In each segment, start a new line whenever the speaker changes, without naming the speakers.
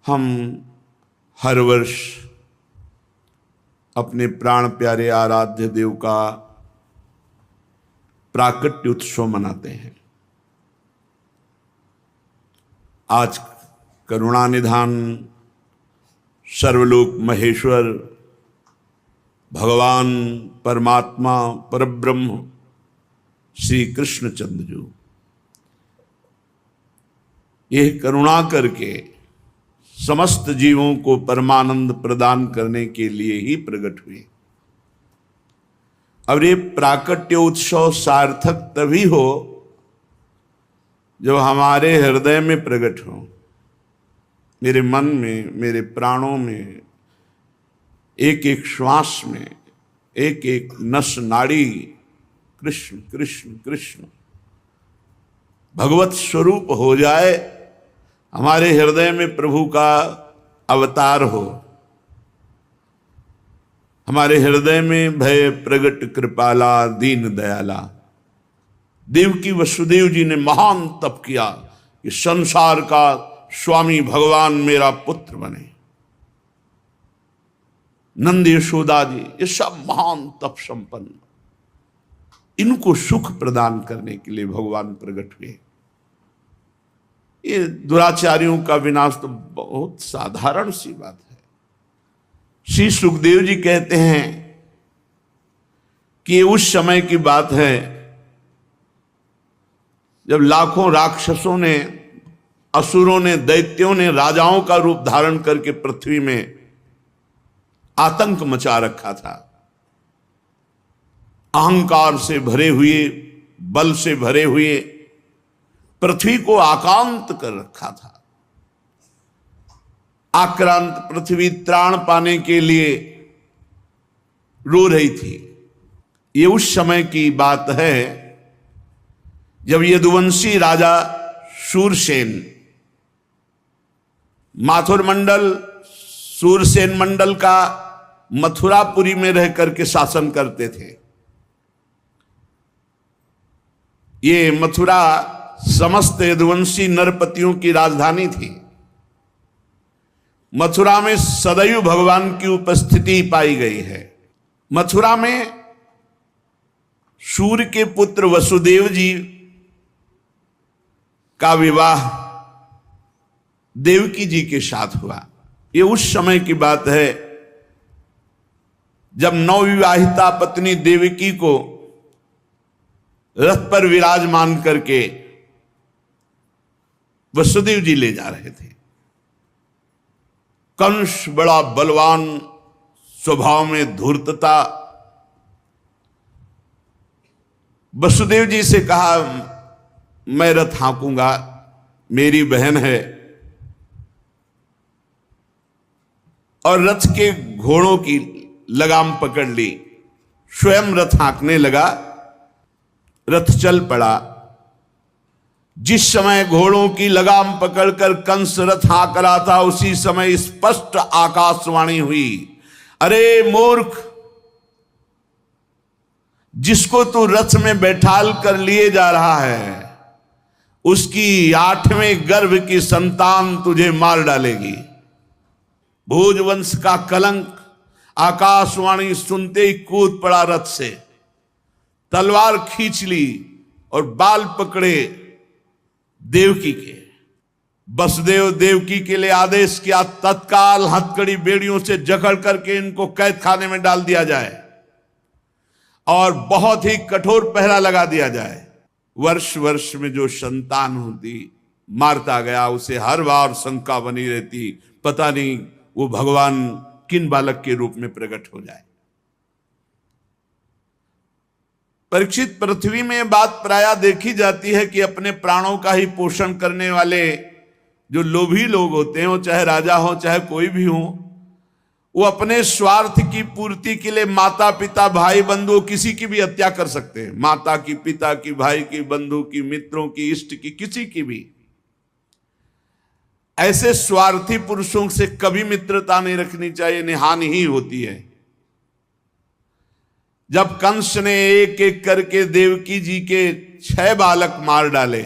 हम हर वर्ष अपने प्राण प्यारे आराध्य देव का प्राकट्य उत्सव मनाते हैं। आज करुणानिधान सर्वलोक महेश्वर भगवान परमात्मा परब्रह्म श्री कृष्णचंद्र जी यह करुणा करके समस्त जीवों को परमानंद प्रदान करने के लिए ही प्रकट हुए। और ये प्राकट्य उत्सव सार्थक तभी हो जब हमारे हृदय में प्रकट हो, मेरे मन में, मेरे प्राणों में, एक एक श्वास में, एक एक नस नाड़ी कृष्ण कृष्ण कृष्ण भगवत स्वरूप हो जाए, हमारे हृदय में प्रभु का अवतार हो, हमारे हृदय में भय प्रगट कृपाला दीन दयाला। देवकी वसुदेव जी ने महान तप किया कि संसार का स्वामी भगवान मेरा पुत्र बने। नंद यशोदा जी ये सब महान तप संपन्न, इनको सुख प्रदान करने के लिए भगवान प्रकट हुए। ये दुराचारियों का विनाश तो बहुत साधारण सी बात है। श्री सुखदेव जी कहते हैं कि ये उस समय की बात है जब लाखों राक्षसों ने, असुरों ने, दैत्यों ने राजाओं का रूप धारण करके पृथ्वी में आतंक मचा रखा था। अहंकार से भरे हुए, बल से भरे हुए पृथ्वी को आक्रांत कर रखा था। आक्रांत पृथ्वी त्राण पाने के लिए रो रही थी। ये उस समय की बात है जब यदुवंशी राजा शूरसेन माथुर मंडल, शूरसेन मंडल का मथुरापुरी में रह करके शासन करते थे। ये मथुरा समस्त यदुवंशी नरपतियों की राजधानी थी। मथुरा में सदैव भगवान की उपस्थिति पाई गई है। मथुरा में सूर्य के पुत्र वसुदेव जी का विवाह देवकी जी के साथ हुआ। ये उस समय की बात है जब नवविवाहिता पत्नी देवकी को रथ पर विराजमान करके वसुदेव जी ले जा रहे थे। कंस बड़ा बलवान, स्वभाव में धूर्तता, वसुदेव जी से कहा मैं रथ हाँकूंगा, मेरी बहन है। और रथ के घोड़ों की लगाम पकड़ ली, स्वयं रथ हाँकने लगा। रथ चल पड़ा। जिस समय घोड़ों की लगाम पकड़कर कंस रथ हाँक रहा था, उसी समय स्पष्ट आकाशवाणी हुई, अरे मूर्ख, जिसको तू रथ में बैठाल कर लिए जा रहा है, उसकी 8वें गर्भ की संतान तुझे मार डालेगी। भोजवंश का कलंक आकाशवाणी सुनते ही कूद पड़ा रथ से, तलवार खींच ली और बाल पकड़े देवकी के। वसुदेव देवकी के लिए आदेश किया, तत्काल हथकड़ी बेड़ियों से जकड़ करके इनको कैद खाने में डाल दिया जाए और बहुत ही कठोर पहरा लगा दिया जाए। वर्ष वर्ष में जो संतान होती मारता गया, उसे हर बार शंका बनी रहती, पता नहीं वो भगवान किन बालक के रूप में प्रकट हो जाए। परीक्षित, पृथ्वी में बात प्रायः देखी जाती है कि अपने प्राणों का ही पोषण करने वाले जो लोभी लोग होते हैं, वो चाहे राजा हो चाहे कोई भी हो, वो अपने स्वार्थ की पूर्ति के लिए माता पिता भाई बंधु किसी की भी हत्या कर सकते हैं। माता की, पिता की, भाई की, बंधु की, मित्रों की, इष्ट की, किसी की भी। ऐसे स्वार्थी पुरुषों से कभी मित्रता नहीं रखनी चाहिए, इन्हें हानि ही होती है। जब कंस ने एक एक करके देवकी जी के 6 बालक मार डाले,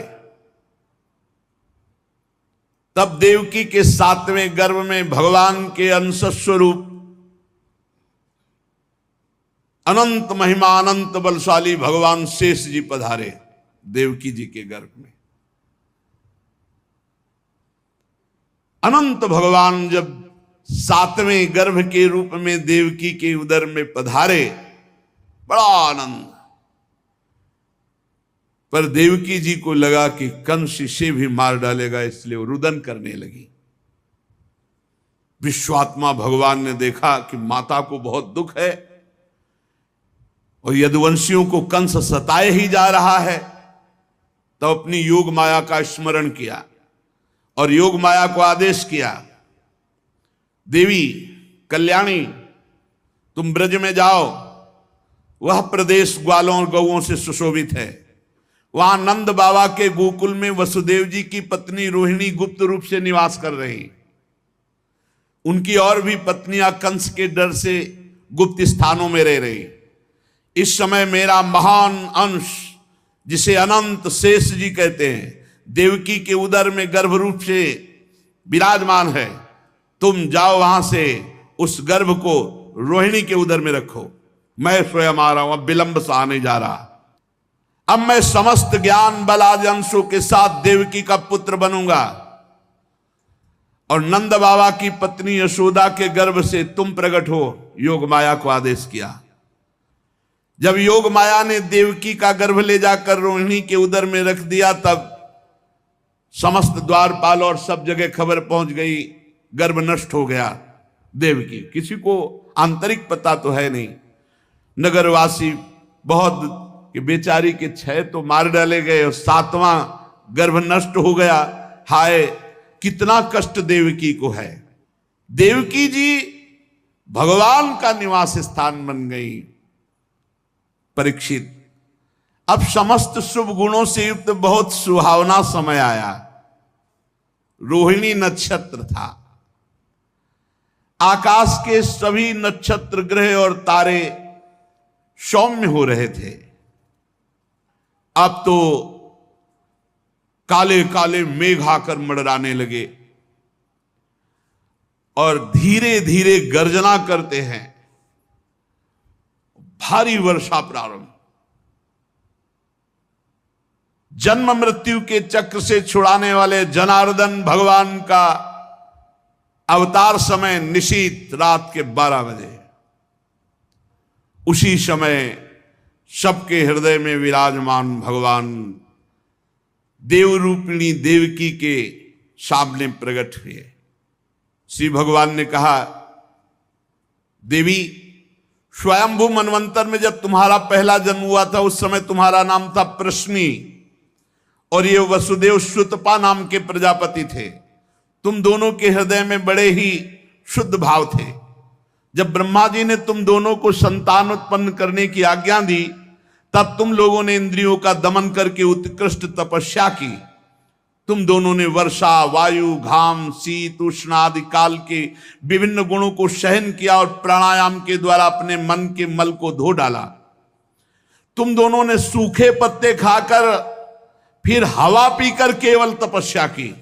तब देवकी के 7वें गर्भ में भगवान के अंश स्वरूप अनंत महिमा अनंत बलशाली भगवान शेष जी पधारे देवकी जी के गर्भ में। अनंत भगवान जब 7वें गर्भ के रूप में देवकी के उदर में पधारे, बड़ा आनंद। पर देवकी जी को लगा कि कंस इसे भी मार डालेगा, इसलिए वो रुदन करने लगी। विश्वात्मा भगवान ने देखा कि माता को बहुत दुख है और यदुवंशियों को कंस सताए ही जा रहा है, तो अपनी योग माया का स्मरण किया और योग माया को आदेश किया, देवी कल्याणी तुम ब्रज में जाओ, वह प्रदेश ग्वालों और गौओं से सुशोभित है। वहां नंद बाबा के गोकुल में वसुदेव जी की पत्नी रोहिणी गुप्त रूप से निवास कर रही। उनकी और भी पत्नियां कंस के डर से गुप्त स्थानों में रह रही। इस समय मेरा महान अंश, जिसे अनंत शेष जी कहते हैं, देवकी के उदर में गर्भ रूप से विराजमान है। तुम जाओ वहां से उस गर्भ को रोहिणी के उदर में रखो। मैं स्वयं आ रहा हूं, अब विलंब सा आने जा रहा। अब मैं समस्त ज्ञान बल आदि अंशों के साथ देवकी का पुत्र बनूंगा और नंद बाबा की पत्नी यशोदा के गर्भ से तुम प्रकट हो। योग माया को आदेश किया। जब योग माया ने देवकी का गर्भ ले जाकर रोहिणी के उदर में रख दिया, तब समस्त द्वारपाल और सब जगह खबर पहुंच गई, गर्भ नष्ट हो गया देवकी। किसी को आंतरिक पता तो है नहीं। नगरवासी बहुत कि बेचारी के 6 तो मार डाले गए और 7वां गर्भ नष्ट हो गया। हाय कितना कष्ट देवकी को है। देवकी जी भगवान का निवास स्थान बन गई। परीक्षित, अब समस्त शुभ गुणों से युक्त बहुत सुहावना समय आया। रोहिणी नक्षत्र था। आकाश के सभी नक्षत्र ग्रह और तारे सौम्य हो रहे थे। अब तो काले काले मेघ आकर मंडराने लगे और धीरे धीरे गर्जना करते हैं। भारी वर्षा प्रारंभ। जन्म मृत्यु के चक्र से छुड़ाने वाले जनार्दन भगवान का अवतार समय निशीत रात के 12 बजे। उसी समय सबके हृदय में विराजमान भगवान देवरूपिणी देवकी के सामने प्रकट हुए। श्री भगवान ने कहा, देवी स्वयंभू मनवंतर में जब तुम्हारा पहला जन्म हुआ था, उस समय तुम्हारा नाम था प्रश्नी और ये वसुदेव श्रुतपा नाम के प्रजापति थे। तुम दोनों के हृदय में बड़े ही शुद्ध भाव थे। जब ब्रह्मा जी ने तुम दोनों को संतान उत्पन्न करने की आज्ञा दी, तब तुम लोगों ने इंद्रियों का दमन करके उत्कृष्ट तपस्या की। तुम दोनों ने वर्षा, वायु, घाम, शीत, उष्ण आदि काल के विभिन्न गुणों को सहन किया और प्राणायाम के द्वारा अपने मन के मल को धो डाला। तुम दोनों ने सूखे पत्ते खाकर फिर हवा पीकर केवल तपस्या की।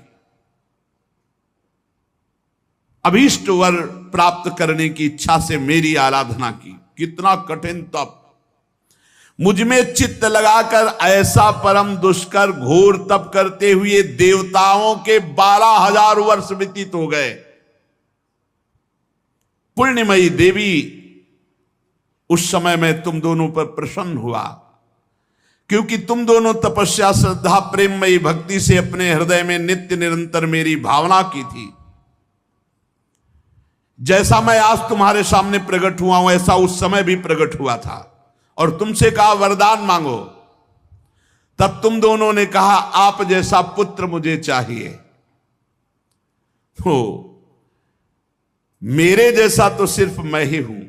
अभीष्ट वर प्राप्त करने की इच्छा से मेरी आराधना की। कितना कठिन तप। मुझ में चित्त लगाकर ऐसा परम दुष्कर घोर तप करते हुए देवताओं के 12,000 वर्ष व्यतीत हो गए। पुण्यमयी देवी, उस समय मैं तुम दोनों पर प्रसन्न हुआ, क्योंकि तुम दोनों तपस्या, श्रद्धा, प्रेममयी भक्ति से अपने हृदय में नित्य निरंतर मेरी भावना की थी। जैसा मैं आज तुम्हारे सामने प्रकट हुआ हूं, ऐसा उस समय भी प्रकट हुआ था और तुमसे कहा वरदान मांगो। तब तुम दोनों ने कहा आप जैसा पुत्र मुझे चाहिए। तो मेरे जैसा तो सिर्फ मैं ही हूं।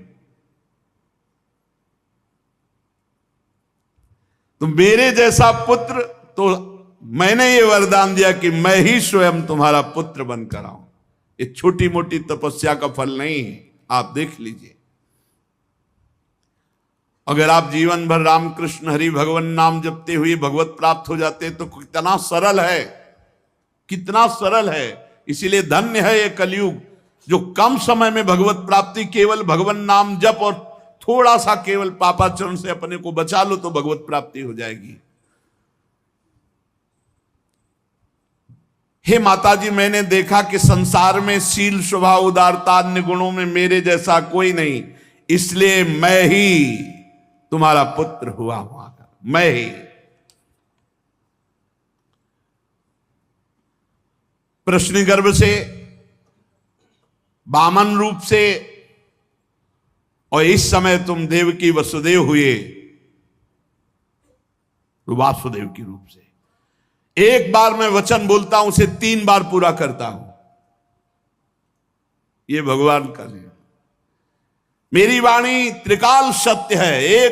तो मेरे जैसा पुत्र, तो मैंने ये वरदान दिया कि मैं ही स्वयं तुम्हारा पुत्र बनकर आऊं। ये छोटी मोटी तपस्या का फल नहीं है, आप देख लीजिए। अगर आप जीवन भर रामकृष्ण हरि भगवान नाम जपते हुए भगवत प्राप्त हो जाते तो कितना सरल है, कितना सरल है इसीलिए धन्य है ये कलयुग जो कम समय में भगवत प्राप्ति, केवल भगवान नाम जप और थोड़ा सा केवल पापाचरण से अपने को बचा लो तो भगवत प्राप्ति हो जाएगी। हे माता जी, मैंने देखा कि संसार में शील, स्वभाव, उदारता, अन्य गुणों में मेरे जैसा कोई नहीं, इसलिए मैं ही तुम्हारा पुत्र हुआ हूं। मैं ही प्रश्न गर्भ से, वामन रूप से, और इस समय तुम देवकी वसुदेव हुए वासुदेव के रूप से। एक बार मैं वचन बोलता हूं, उसे 3 बार पूरा करता हूं। ये भगवान का नियम। मेरी वाणी त्रिकाल सत्य है। एक